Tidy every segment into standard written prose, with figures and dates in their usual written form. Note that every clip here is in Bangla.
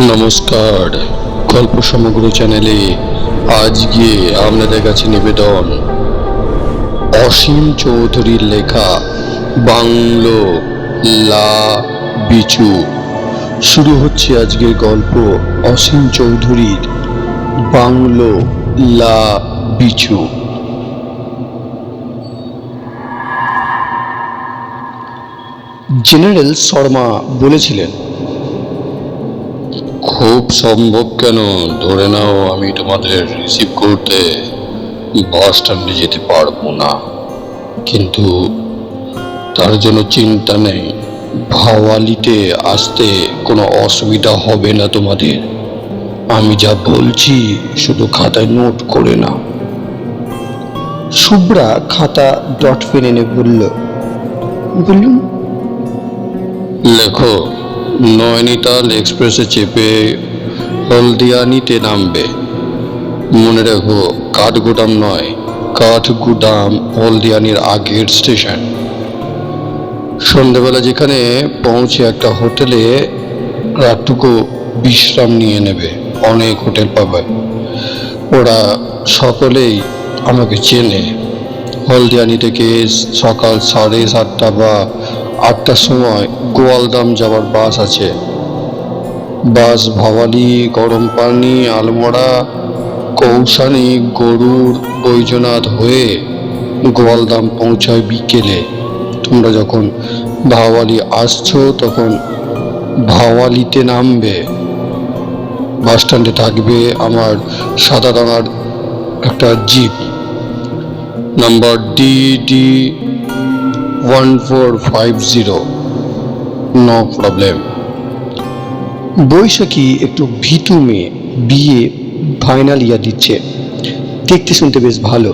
নমস্কার, গল্প সমগ্র চ্যানেলে আজকে আপনাদের কাছে নিবেদন অসীম চৌধুরীর লেখা বাংলো লা বিচু। শুরু হচ্ছে আজকের গল্প অসীম চৌধুরীর বাংলো লা বিচু। জেনারেল শর্মা বলেছিলেন, খুব সম্ভব কেন ধরে নাও আমি তোমাদের রিসিভ করতে বাস স্ট্যান্ডে যেতে পারবো না, কিন্তু তার জন্য চিন্তা নেই, ভাওয়ালিতে আসতে কোনো অসুবিধা হবে না তোমাদের। আমি যা বলছি শুধু খাতায় নোট করে না। শুভ্রা খাতা ডট পেন এনে বললুম লেখো, নয়নিতাল এক্সপ্রেসে চেপে হলদিয়ানিতে নামবে। মনে রেখো, কাঠগুদাম নয়, কাঠগুদাম হলদিয়ানির আগের স্টেশন। সন্ধেবেলা যেখানে পৌঁছে একটা হোটেলে রাতটুকু বিশ্রাম নিয়ে নেবে। অনেক হোটেল পাবে, ওরা সকলেই আমাকে চেনে। হলদিয়ানি থেকে সকাল 7:30 বা 8টার সময় গোয়ালদাম যাওয়ার বাস আছে। বাস ভাওয়ালি, গরম পানি, আলমোড়া, কৌশানি, গরুর, বৈজনাথ হয়ে গোয়ালদাম পৌঁছায় বিকেলে। তোমরা যখন ভাওয়ালি আসছো তখন ভাওয়ালিতে নামবে। বাস স্ট্যান্ডে থাকবে আমার সাদা রঙার একটা jeep, number DD 1450। No problem. Baishakhi একটু ভীতু মেয়ে, বিয়ে ফাইনাল ইয়ার দিচ্ছে। দেখতে শুনতে বেশ ভালো,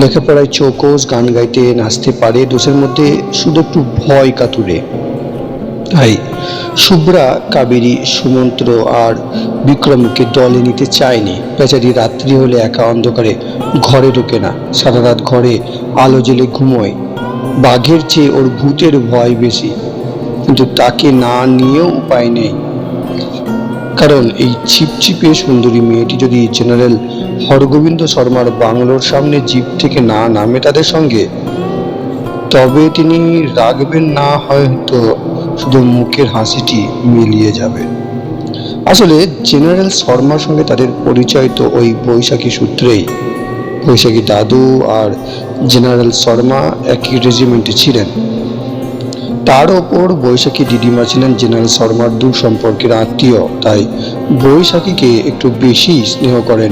লেখাপড়ায় চৌকস, গান গাইতে নাচতে পারে। দোষের মধ্যে শুধু একটু ভয় কাতুরে। তাই শুভ্রা কাবেরী, সুমন্ত্র আর বিক্রমকে দলে নিতে চায়নি। বেচারি রাত্রি হলে একা অন্ধকারে ঘরে ঢোকে না, সারা রাত ঘরে আলো জ্বেলে ঘুমোয়। বাঘের চেয়ে ওর ভূতের ভয় বেশি, কিন্তু তাকে না নিয়েও উপায় নেই। কারণ এই ছিপছিপে সুন্দরী মেয়েটি যদি জেনারেল হরগোবিন্দ শর্মার বাংলোর সামনে জিপ থেকে না নামে তাদের সঙ্গে, তবে তিনি রাখবেন না, হয়তো শুধু মুখের হাসিটি মিলিয়ে যাবে। আসলে জেনারেল শর্মার সঙ্গে তাদের পরিচয় তো ওই বৈশাখী সূত্রেই। বৈশাখী দাদু আর জেনারেল শর্মা একই রেজিমেন্টে ছিলেন। তার ওপর বৈশাখী দিদিমা ছিলেন জেনারেল শর্মার দূর সম্পর্কের আত্মীয়, তাই বৈশাখীকে একটু বেশি স্নেহ করেন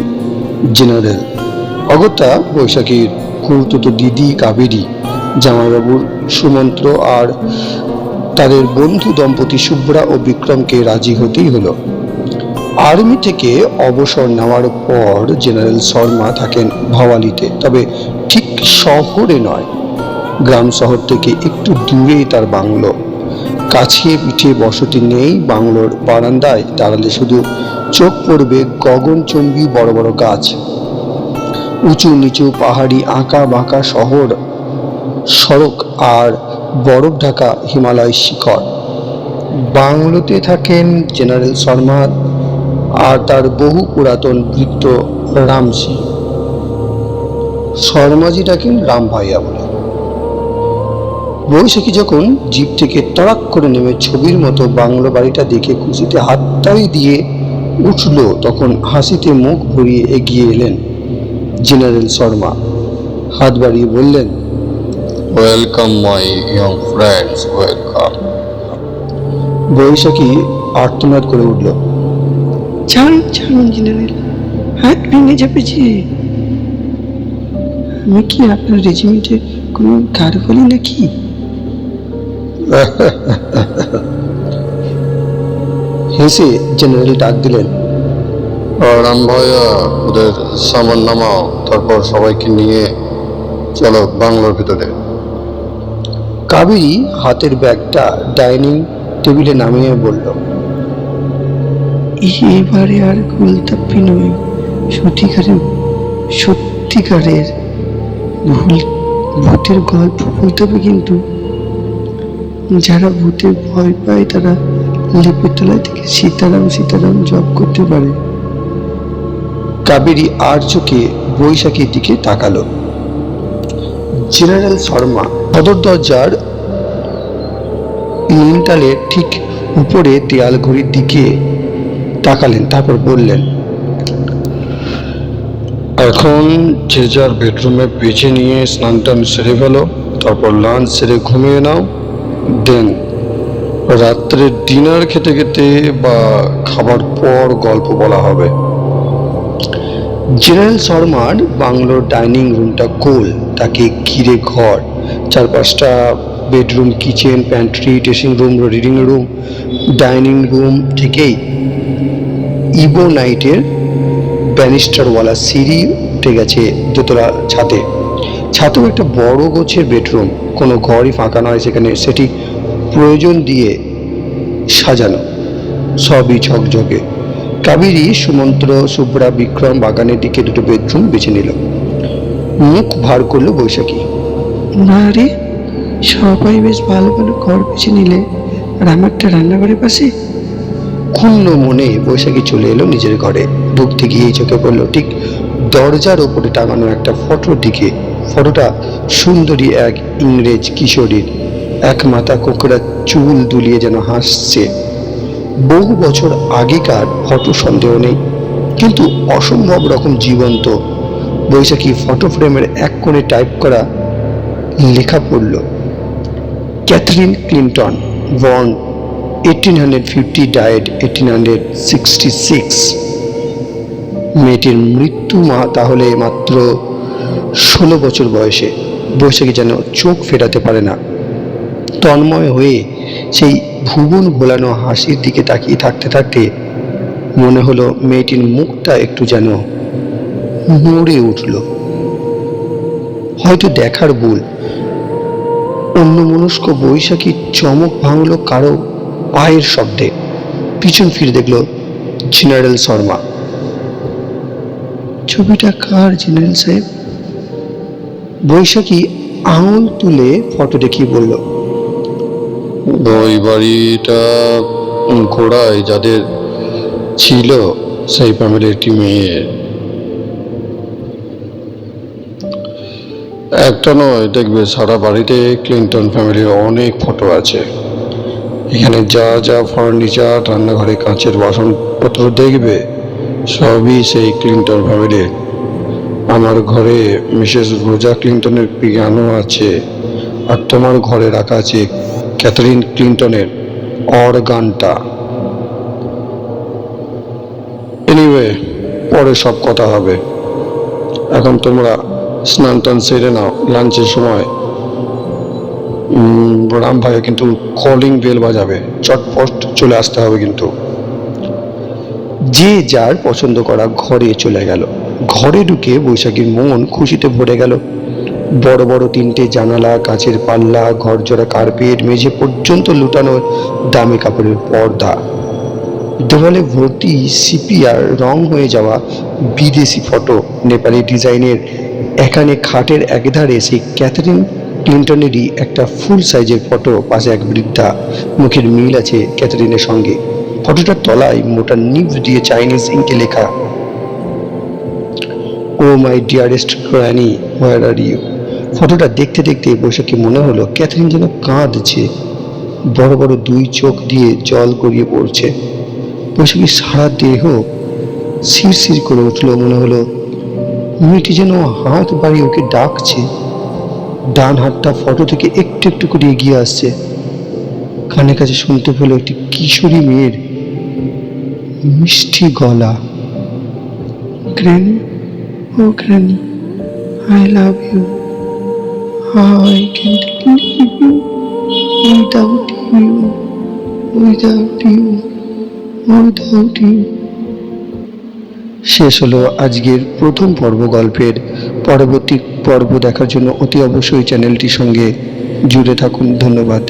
জেনারেল। অগত্যা বৈশাখীর খুড়তুতো দিদি কাবেরী, জামাইবাবুর সুমন্ত্র আর তাদের বন্ধু দম্পতি শুভ্রা ও বিক্রমকে রাজি হতেই হলো। আর্মি থেকে অবসর নেওয়ার পর জেনারেল শর্মা থাকেন ভাওয়ালিতে, তবে ঠিক শহরে নয়, গ্রাম শহর থেকে একটু দূরেই তার বাংলো। কাছে পিঠে বসতি নেই। বাংলোর বারান্দায় দাঁড়ালে শুধু চোখ পড়বে গগনচুম্বী বড় বড় গাছ, উঁচু নিচু পাহাড়ি আঁকা বাঁকা শহর সড়ক আর বরফ ঢাকা হিমালয় শিখর। বাংলোতে থাকেন জেনারেল শর্মা আর তার বহু পুরাতন ভৃত্য রামসি। শর্মাজি ডাকেন রাম ভাইয়া বলে। বৈশাখী যখন জিপ থেকে তড়াক করে নেমে ছবির মতো বাংলো বাড়িটা দেখে খুশিতে হাততালি দিয়ে উঠল, তখন হাসিতে মুখ ভরিয়ে এগিয়ে এলেন জেনারেল শর্মা। হাত বাড়িয়ে বললেন, welcome my young friends, welcome. Baishakhi আর্তনাদ করে উঠল, ছাড়ুন ছাড়ুন জেনারেল, হাত ভেঙে যাবে যে। আমি কি আপনার রেজিমেন্টে কোনো গার্ড বলি নাকি? হেসে জেনারেল ডাক দিলেন, রাম ভাইয়া, ওদের সামান নামাও, তারপর সবাইকে নিয়ে চলো বাংলোর ভিতরে। কাবেরী হাতের ব্যাগটা ডাইনিং টেবিলে নামিয়ে বলল, এবারে আর গোলতাপ্পি নয়, সত্যিকারের ভূতের গল্প বলতে হবে। কিন্তু যারা ভূতে ভয় পায় তারা লিপির তলায় থেকে সীতারাম সীতারাম জপ করতে পারে। কাবেরী আর চোখে বৈশাখীর দিকে তাকালো। জেনারেল শর্মা সদর দরজার লিনটালের ঠিক উপরে দেয়াল ঘড়ির দিকে তাকালেন, তারপর বললেন, এখন যে যার বেডরুমে বেছে নিয়ে স্নান টান সেরে ফেলো, তারপর লাঞ্চ সেরে ঘুমিয়ে নাও। দেন রাত্রে ডিনার খেতে খেতে বা খাবার পর গল্প বলা হবে। জেনারেল শর্মার বাংলোর ডাইনিং রুমটা গোল, তাকে ঘিরে ঘর, চারপাশটা bedroom, kitchen, pantry, dressing room, reading room. Dining room থেকেই ইবোনাইটের ব্যানিস্টারওয়ালা সিঁড়ি উঠে গেছে দোতলা ছাদে। ছাদেও একটা বড় গোছের বেডরুম, কোনো ঘরই ফাঁকা নয় সেখানে, সেটি প্রয়োজন দিয়ে সাজানো, সবই ঝকঝকে। কাবেরী, সুমন্ত্র, শুভ্রা, বিক্রম বাগানের দিকে দুটো বেডরুম বেছে নিল। মুখ ভার করলো বৈশাখী। না রে, সবাই বেশ ভালো ভালো ঘর বেছে নিলে, আর আমারটা রান্নাঘরের পাশে। ক্ষুণ্ণ মনে বৈশাখী চলে এলো নিজের ঘরে। ঢুকতে গিয়েই চোখে পড়লো ঠিক দরজার ওপরে টাঙানো একটা ফটোর দিকে। ফটোটা সুন্দরী এক ইংরেজ কিশোরীর, এক মাথা কোকড়া চুল দুলিয়ে যেন হাসছে। বহু বছর আগেকার ফটো, সন্দেহ নেই, কিন্তু অসম্ভব রকম জীবন্ত। বৈশাখী ফটো ফ্রেমের এক কোণে টাইপ করা লেখা পড়ল, ক্যাথরিন ক্লিন্টন, বর্ন 1850, ডায়েড 1866। মেয়েটির মৃত্যু তাহলে মাত্র 16 বছর বয়সে। বৈশাখী যেন চোখ ফেরাতে পারে না। তন্ময় হয়ে সেই ভুবন ভোলানো হাসির দিকে তাকিয়ে থাকতে থাকতে মনে হলো মেয়েটির মুখটা একটু যেন নড়ে উঠল। হয়তো দেখার ভুল। অন্যমনস্ক বৈশাখী চমক ভাঙল কারো পায়ের শব্দে। পিছন ফিরে দেখলো জেনারেল শর্মা। ছবিটা কার জেনারেল সাহেব? বৈশাখী আঙুল তুলে ফটো দেখিয়ে বলল, ওই বাড়িটা ঘোড়ায় যাদের ছিল সেই ফ্যামিলির একটি মেয়ের। একটা নয়, দেখবে সারা বাড়িতে ক্লিন্টন ফ্যামিলির অনেক ফটো আছে। এখানে যা যা ফার্নিচার, রান্নাঘরে কাঁচের বাসনপত্র দেখবে সবই সেই ক্লিন্টন ফ্যামিলির। আমার ঘরে মিসেস রোজা ক্লিন্টনের পিয়ানো আছে, আর তোমার ঘরে রাখা আছে ক্যাথরিন ক্লিন্টনের অর্গানটা। এনিওয়ে, পরে সব কথা হবে। এখন তোমরা স্নান টান সেরে নাও, লাঞ্চের সময় রাম ভাইয়া কিন্তু কলিং বেল বাজাবে, চটপট চলে আসতে হবে কিন্তু। যে যার পছন্দ করা ঘরে চলে গেল। ঘরে ঢুকে বৈশাখীর মন খুশিতে ভরে গেল। বড় বড় 3টে জানালা, কাঁচের পাল্লা, ঘরজোড়া কার্পেট, মেঝে পর্যন্ত লুটানো দামি কাপড়ের পর্দা, দেওয়ালে ভর্তি সিপিআর রং হয়ে যাওয়া বিদেশি ফটো, নেপালি ডিজাইনের। এখানে খাটের একধারে সেই ক্যাথরিন ক্লিন্টনেরই একটা ফুল সাইজের ফটো, পাশে এক বৃদ্ধা, মুখের মিল আছে ক্যাথরিনের সঙ্গে। ফটোটার তলায় মোটা নিব দিয়ে চাইনিজ ইঙ্কে লেখা, oh my dearest granny, where are you. ফটোটা দেখতে দেখতে বৈশাখী মনে হলো ক্যাথরিন যেন কাঁদছে, বড় বড় 2 চোখ দিয়ে জল গড়িয়ে পড়ছে। বৈশাখী সারা দেহ শিরশির করে উঠল। মনে হলো মেয়েটি যেন হাত বাড়িয়ে ওকে ডাকছে। ডান হাতটা ফটো থেকে একটু একটু করে এগিয়ে আসছে। কানে কাছে শুনতে পেল একটি কিশোরী মেয়ের মিষ্টি গলা, গ্র্যানি, ও granny, I love you, I can't live you, without you, without you, without you. শেষ হলো আজকের প্রথম পর্ব গল্পের। পরবর্তী পর্ব দেখার জন্য অতি অবশ্যই চ্যানেলটির সঙ্গে জুড়ে থাকুন। ধন্যবাদ।